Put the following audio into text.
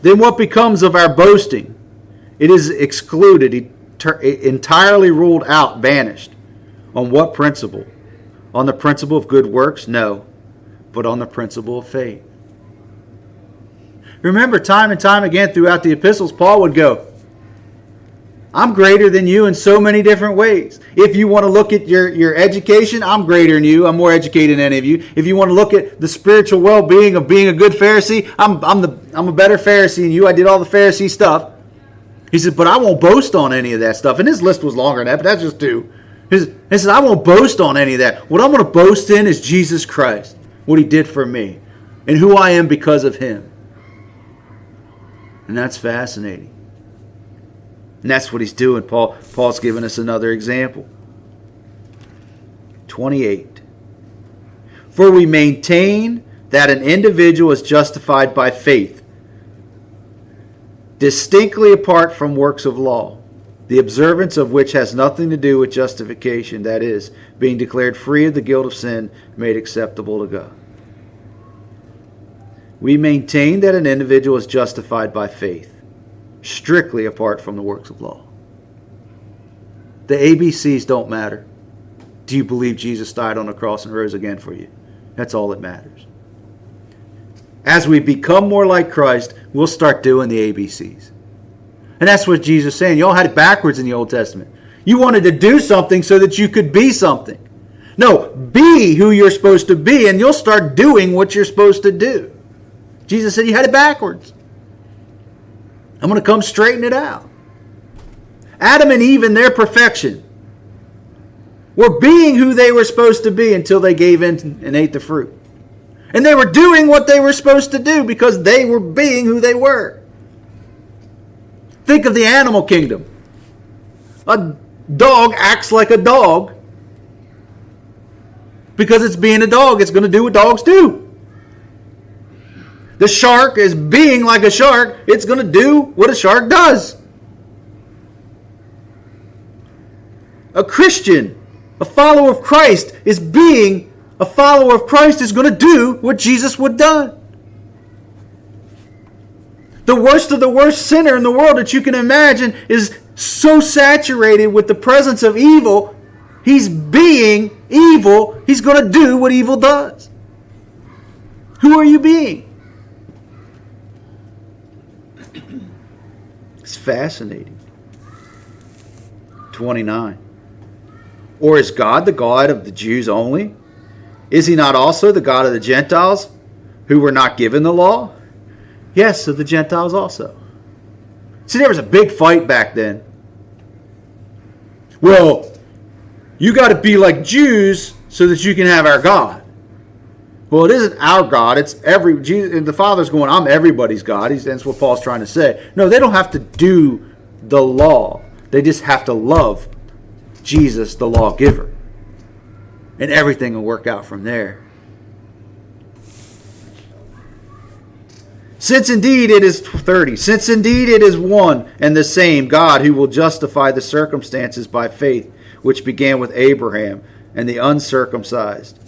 Then what becomes of our boasting? It is excluded, entirely ruled out, banished. On what principle? On the principle of good works? No, but on the principle of faith. Remember, time and time again throughout the epistles, Paul would go, I'm greater than you in so many different ways. If you want to look at your education, I'm greater than you. I'm more educated than any of you. If you want to look at the spiritual well-being of being a good Pharisee, I'm a better Pharisee than you. I did all the Pharisee stuff. He said, but I won't boast on any of that stuff. And his list was longer than that, but that's just two. He said, I won't boast on any of that. What I'm going to boast in is Jesus Christ, what he did for me, and who I am because of him. And that's fascinating. And that's what he's doing. Paul's giving us another example. 28. For we maintain that an individual is justified by faith, distinctly apart from works of law, the observance of which has nothing to do with justification, that is, being declared free of the guilt of sin, made acceptable to God. We maintain that an individual is justified by faith, strictly apart from the works of law. The ABCs don't matter. Do you believe Jesus died on the cross and rose again for you? That's all that matters. As we become more like Christ, we'll start doing the ABCs. And that's what Jesus is saying. You all had it backwards in the Old Testament. You wanted to do something so that you could be something. No, be who you're supposed to be, and you'll start doing what you're supposed to do. Jesus said you had it backwards. I'm going to come straighten it out. Adam and Eve in their perfection were being who they were supposed to be until they gave in and ate the fruit. And they were doing what they were supposed to do because they were being who they were. Think of the animal kingdom. A dog acts like a dog because it's being a dog. It's going to do what dogs do. The shark is being like a shark. It's going to do what a shark does. A Christian, a follower of Christ, is being a follower of Christ, is going to do what Jesus would have done. The worst of the worst sinner in the world that you can imagine is so saturated with the presence of evil, he's being evil. He's going to do what evil does. Who are you being? It's fascinating. 29. Or is God the God of the Jews only? Is he not also the God of the Gentiles who were not given the law? Yes, of the Gentiles also. See, there was a big fight back then. Well, you got to be like Jews so that you can have our God. Well, it isn't our God. It's Jesus, and the Father's going, I'm everybody's God. That's what Paul's trying to say. No, they don't have to do the law. They just have to love Jesus, the lawgiver. And everything will work out from there. Since indeed it is 30. Since indeed it is one and the same God who will justify the circumstances by faith, which began with Abraham and the uncircumcised,